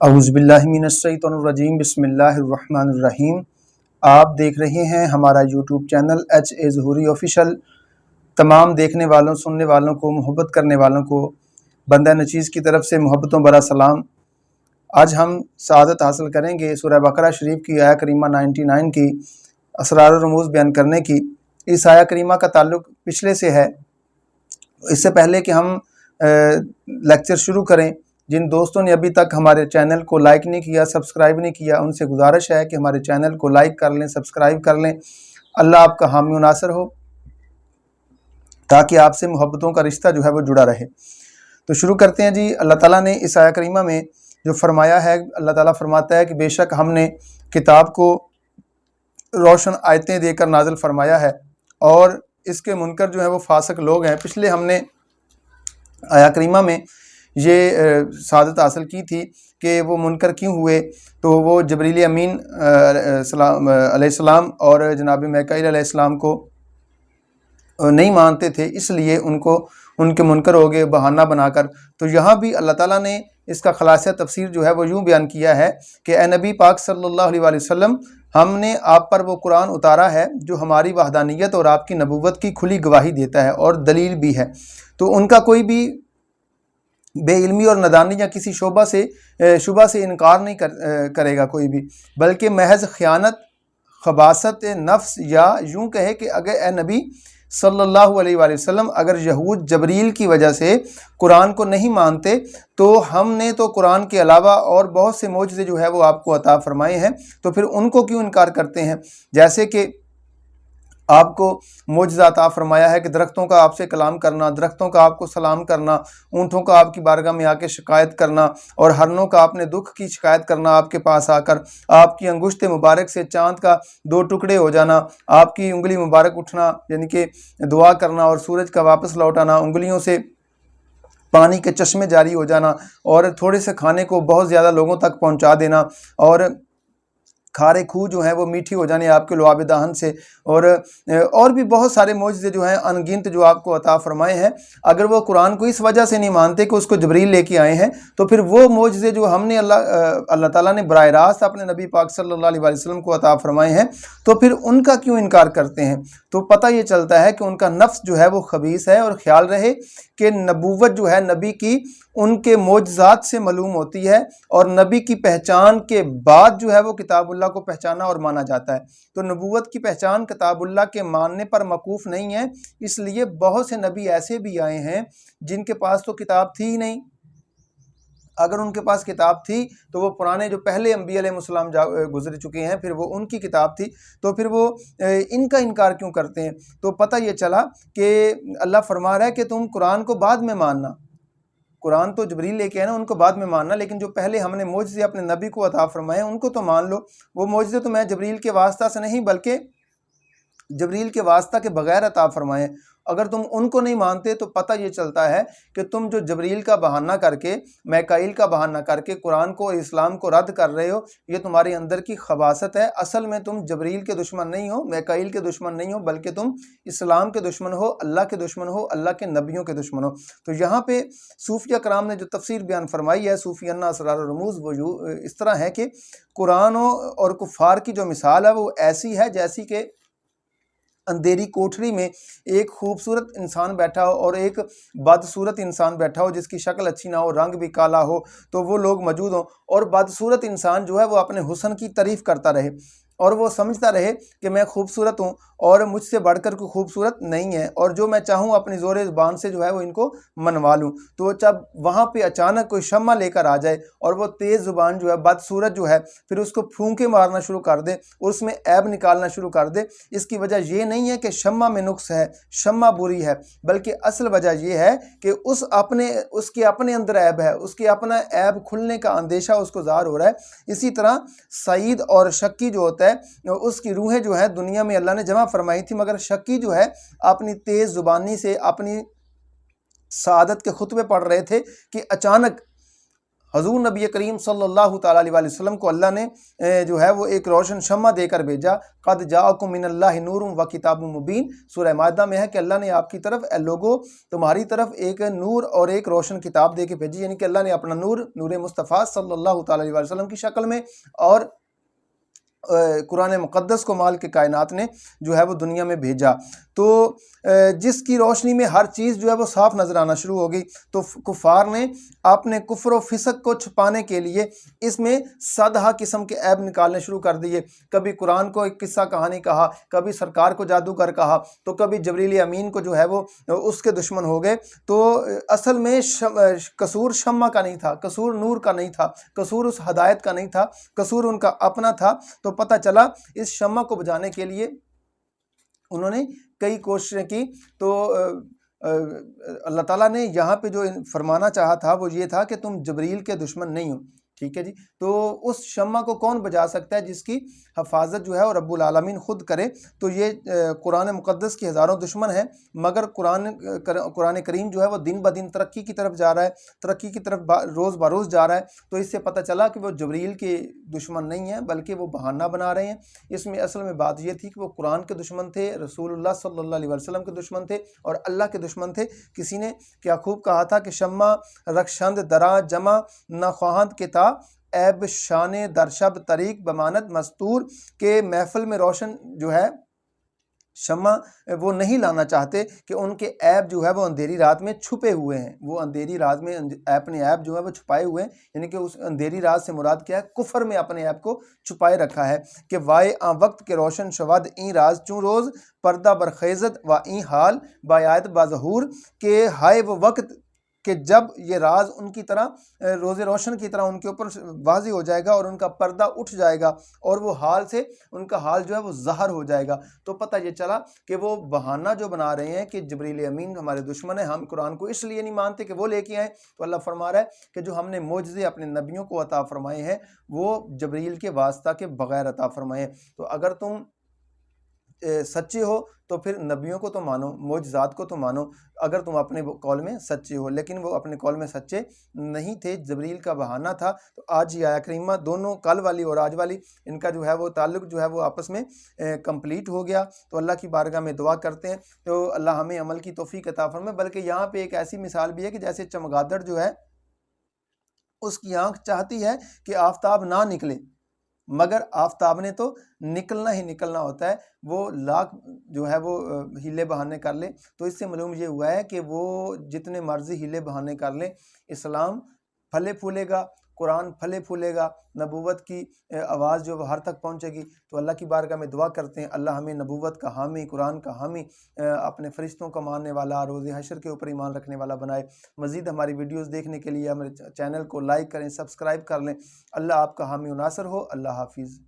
اعوذ باللہ من الشیطان الرجیم، بسم اللہ الرحمن الرحیم۔ آپ دیکھ رہے ہیں ہمارا YouTube channel H A Zahoori official. تمام دیکھنے والوں، سننے والوں کو، محبت کرنے والوں کو بندہ نچیز کی طرف سے محبتوں برا سلام۔ آج ہم سعادت حاصل کریں گے سورہ بقرہ شریف کی آیہ کریمہ 99 کی اسرار و رموز بیان کرنے کی۔ اس آیہ کریمہ کا تعلق پچھلے سے ہے۔ اس سے پہلے کہ ہم لیکچر شروع کریں، جن دوستوں نے ابھی تک ہمارے چینل کو لائک نہیں کیا، سبسکرائب نہیں کیا، ان سے گزارش ہے کہ ہمارے چینل کو لائک کر لیں، سبسکرائب کر لیں۔ اللہ آپ کا حامی و ناصر ہو تاکہ آپ سے محبتوں کا رشتہ جو ہے وہ جڑا رہے۔ تو شروع کرتے ہیں جی۔ اللہ تعالیٰ نے اس آیہ کریمہ میں جو فرمایا ہے، اللہ تعالیٰ فرماتا ہے کہ بے شک ہم نے کتاب کو روشن آیتیں دے کر نازل فرمایا ہے، اور اس کے منکر جو ہیں وہ فاسق لوگ ہیں۔ پچھلے ہم نے آیہ کریمہ میں یہ سعادت حاصل کی تھی کہ وہ منکر کیوں ہوئے، تو وہ جبریل امین علیہ السلام اور جناب میکائیل علیہ السلام کو نہیں مانتے تھے، اس لیے ان کے منکر ہو گئے بہانہ بنا کر۔ تو یہاں بھی اللہ تعالیٰ نے اس کا خلاصہ تفسیر جو ہے وہ یوں بیان کیا ہے کہ اے نبی پاک صلی اللہ علیہ وآلہ وسلم، ہم نے آپ پر وہ قرآن اتارا ہے جو ہماری وحدانیت اور آپ کی نبوت کی کھلی گواہی دیتا ہے اور دلیل بھی ہے۔ تو ان کا کوئی بھی بے علمی اور نادانی یا کسی شبہ سے انکار نہیں کرے گا کوئی بھی، بلکہ محض خیانت، خباثت نفس، یا یوں کہے کہ اگر اے نبی صلی اللہ علیہ وآلہ وسلم اگر یہود جبریل کی وجہ سے قرآن کو نہیں مانتے، تو ہم نے تو قرآن کے علاوہ اور بہت سے معجزے جو ہے وہ آپ کو عطا فرمائے ہیں، تو پھر ان کو کیوں انکار کرتے ہیں؟ جیسے کہ آپ کو معجزہ عطا فرمایا ہے کہ درختوں کا آپ سے کلام کرنا، درختوں کا آپ کو سلام کرنا، اونٹوں کا آپ کی بارگاہ میں آ کے شکایت کرنا، اور ہرنوں کا اپنے دکھ کی شکایت کرنا آپ کے پاس آ کر، آپ کی انگشت مبارک سے چاند کا 2 ٹکڑے ہو جانا، آپ کی انگلی مبارک اٹھنا یعنی کہ دعا کرنا، اور سورج کا واپس لوٹ آنا، انگلیوں سے پانی کے چشمے جاری ہو جانا، اور تھوڑے سے کھانے کو بہت زیادہ لوگوں تک پہنچا دینا، اور کھارے کھو جو ہیں وہ میٹھی ہو جانے آپ کے لعاب دہن سے، اور بھی بہت سارے معجزے جو ہیں ان گنت جو آپ کو عطا فرمائے ہیں۔ اگر وہ قرآن کو اس وجہ سے نہیں مانتے کہ اس کو جبریل لے کے آئے ہیں، تو پھر وہ معجزے جو ہم نے اللہ تعالیٰ نے براہ راست اپنے نبی پاک صلی اللہ علیہ وآلہ وسلم کو عطا فرمائے ہیں، تو پھر ان کا کیوں انکار کرتے ہیں؟ تو پتہ یہ چلتا ہے کہ ان کا نفس جو ہے وہ خبیث ہے، اور خیال رہے کہ نبوت جو ہے نبی کی ان کے معجزات سے معلوم ہوتی ہے، اور نبی کی پہچان کے بعد جو ہے وہ کتاب اللہ کو پہچانا اور مانا جاتا ہے۔ تو نبوت کی پہچان کتاب اللہ کے ماننے پر موقوف نہیں ہے، اس لیے بہت سے نبی ایسے بھی آئے ہیں جن کے پاس تو کتاب تھی ہی نہیں۔ اگر ان کے پاس کتاب تھی تو وہ پرانے جو پہلے انبیاء علیہ السلام گزر چکے ہیں، پھر وہ ان کی کتاب تھی، تو پھر وہ ان کا انکار کیوں کرتے ہیں؟ تو پتہ یہ چلا کہ اللہ فرما رہا ہے کہ تم قرآن کو بعد میں ماننا، قرآن تو جبریل لے کے ہے نا، ان کو بعد میں ماننا، لیکن جو پہلے ہم نے معجزے اپنے نبی کو عطا فرمائے ان کو تو مان لو۔ وہ معجزے تو میں جبریل کے واسطہ سے نہیں بلکہ جبریل کے واسطہ کے بغیر عطا فرمائے۔ اگر تم ان کو نہیں مانتے تو پتہ یہ چلتا ہے کہ تم جو جبریل کا بہانہ کر کے، میکائیل کا بہانہ کر کے قرآن کو اور اسلام کو رد کر رہے ہو، یہ تمہارے اندر کی خباثت ہے۔ اصل میں تم جبریل کے دشمن نہیں ہو، میکائیل کے دشمن نہیں ہو، بلکہ تم اسلام کے دشمن ہو، اللہ کے دشمن ہو، اللہ کے نبیوں کے دشمن ہو۔ تو یہاں پہ صوفیہ کرام نے جو تفسیر بیان فرمائی ہے صوفیانہ اسرار و رموز، وہ اس طرح ہے کہ قرآن اور کفار کی جو مثال ہے وہ ایسی ہے جیسی کہ اندھیری کوٹھری میں ایک خوبصورت انسان بیٹھا ہو اور ایک بدصورت انسان بیٹھا ہو، جس کی شکل اچھی نہ ہو، رنگ بھی کالا ہو، تو وہ لوگ موجود ہوں، اور بدصورت انسان جو ہے وہ اپنے حسن کی تعریف کرتا رہے، اور وہ سمجھتا رہے کہ میں خوبصورت ہوں اور مجھ سے بڑھ کر کوئی خوبصورت نہیں ہے، اور جو میں چاہوں اپنی زور زبان سے جو ہے وہ ان کو منوا لوں۔ تو جب وہاں پہ اچانک کوئی شمع لے کر آ جائے اور وہ تیز زبان جو ہے بدصورت جو ہے پھر اس کو پھونکے مارنا شروع کر دے اور اس میں عیب نکالنا شروع کر دے، اس کی وجہ یہ نہیں ہے کہ شمع میں نقص ہے، شمع بری ہے، بلکہ اصل وجہ یہ ہے کہ اس کے اپنے اندر عیب ہے، اس کے اپنا عیب کھلنے کا اندیشہ اس کو ظاہر ہو رہا ہے۔ اسی طرح سعید اور شکی جو ہوتا ہے، اس کی روحیں جو ہے دنیا میں اللہ نے جمع فرمائی تھی، مگر شکی جو ہے اپنی تیز زبانی سے اپنی سعادت کے خطبے پڑھ رہے تھے کہ اچانک حضور نبی کریم صلی اللہ تعالیٰ علیہ وسلم کو اللہ نے جو ہے وہ ایک روشن شمع دے کر بھیجا. قد جاءکم من اللہ نور و کتاب مبین. سورہ مائدہ میں ہے کہ اللہ نے آپ کی طرف اے لوگو تمہاری طرف ایک نور اور ایک روشن کتاب دے کے بھیجی، یعنی کہ اللہ نے اپنا نور مصطفیٰ صلی اللہ تعالیٰ علیہ وسلم کی شکل میں اور قرآن مقدس کو مال کے کائنات نے جو ہے وہ دنیا میں بھیجا. تو جس کی روشنی میں ہر چیز جو ہے وہ صاف نظر آنا شروع ہو گئی. تو کفار نے اپنے کفر و فسق کو چھپانے کے لیے اس میں سادہ قسم کے عیب نکالنے شروع کر دیے. کبھی قرآن کو ایک قصہ کہانی کہا، کبھی سرکار کو جادوگر کہا، تو کبھی جبریل امین کو جو ہے وہ اس کے دشمن ہو گئے. تو اصل میں قصور شمع کا نہیں تھا، قصور نور کا نہیں تھا، قصور اس ہدایت کا نہیں تھا، قصور ان کا اپنا تھا. تو پتہ چلا اس شمع کو بجھانے کے لیے انہوں نے کئی کوششیں کی. تو اللہ تعالیٰ نے یہاں پہ جو فرمانا چاہا تھا وہ یہ تھا کہ تم جبریل کے دشمن نہیں ہو. ٹھیک ہے جی. تو اس شمع کو کون بجا سکتا ہے جس کی حفاظت جو ہے اور رب العالمین خود کرے. تو یہ قرآن مقدس کی ہزاروں دشمن ہیں، مگر قرآن کریم جو ہے وہ دن بدن ترقی کی طرف جا رہا ہے، ترقی کی طرف روز بروز جا رہا ہے. تو اس سے پتہ چلا کہ وہ جبریل کے دشمن نہیں ہیں بلکہ وہ بہانہ بنا رہے ہیں. اس میں اصل میں بات یہ تھی کہ وہ قرآن کے دشمن تھے، رسول اللہ صلی اللہ علیہ وسلم کے دشمن تھے اور اللہ کے دشمن تھے. کسی نے کیا خوب کہا تھا کہ شمع رخشند درا جمع نہ خواہند کتا عیب شان در شب طریق بمانت مستور. کے محفل میں روشن جو ہے شمع وہ نہیں لانا چاہتے کہ ان کے عیب جو ہے وہ اندھیری رات میں چھپے ہوئے ہیں. وہ اندھیری رات میں اپنے عیب جو ہے وہ چھپائے ہوئے ہیں، یعنی کہ اس اندھیری رات سے مراد کیا ہے؟ کفر میں اپنے عیب کو چھپائے رکھا ہے. کہ وائے آن وقت کے روشن شود این راز چون روز پردہ برخیزت و این حال بایات بظہور. کہ ہائے وہ وقت کہ جب یہ راز ان کی طرح روز روشن کی طرح ان کے اوپر واضح ہو جائے گا اور ان کا پردہ اٹھ جائے گا اور وہ حال سے ان کا حال جو ہے وہ ظاہر ہو جائے گا. تو پتہ یہ چلا کہ وہ بہانہ جو بنا رہے ہیں کہ جبریل امین ہمارے دشمن ہیں، ہم قرآن کو اس لیے نہیں مانتے کہ وہ لے کے آئیں. تو اللہ فرما رہا ہے کہ جو ہم نے معجزے اپنے نبیوں کو عطا فرمائے ہیں وہ جبریل کے واسطہ کے بغیر عطا فرمائے ہیں. تو اگر تم سچے ہو تو پھر نبیوں کو تو مانو، معجزات کو تو مانو اگر تم اپنے قول میں سچے ہو. لیکن وہ اپنے قول میں سچے نہیں تھے، جبریل کا بہانہ تھا. تو آج یہ آیہ کریمہ دونوں کل والی اور آج والی ان کا جو ہے وہ تعلق جو ہے وہ آپس میں کمپلیٹ ہو گیا. تو اللہ کی بارگاہ میں دعا کرتے ہیں تو اللہ ہمیں عمل کی توفیق عطا فرمائے. بلکہ یہاں پہ ایک ایسی مثال بھی ہے کہ جیسے چمگادڑ جو ہے اس کی آنکھ چاہتی ہے کہ آفتاب نہ نکلے، مگر آفتاب نے تو نکلنا ہی نکلنا ہوتا ہے. وہ لاکھ جو ہے وہ ہیلے بہانے کر لے. تو اس سے معلوم یہ ہوا ہے کہ وہ جتنے مرضی ہیلے بہانے کر لیں، اسلام پھلے پھولے گا، قرآن پھلے پھولے گا، نبوت کی آواز جو وہ ہر تک پہنچے گی. تو اللہ کی بارگاہ میں دعا کرتے ہیں اللہ ہمیں نبوت کا حامی، قرآن کا حامی، اپنے فرشتوں کا ماننے والا، روز حشر کے اوپر ایمان رکھنے والا بنائے. مزید ہماری ویڈیوز دیکھنے کے لیے ہمارے چینل کو لائک کریں، سبسکرائب کر لیں. اللہ آپ کا حامی و ناصر ہو. اللہ حافظ.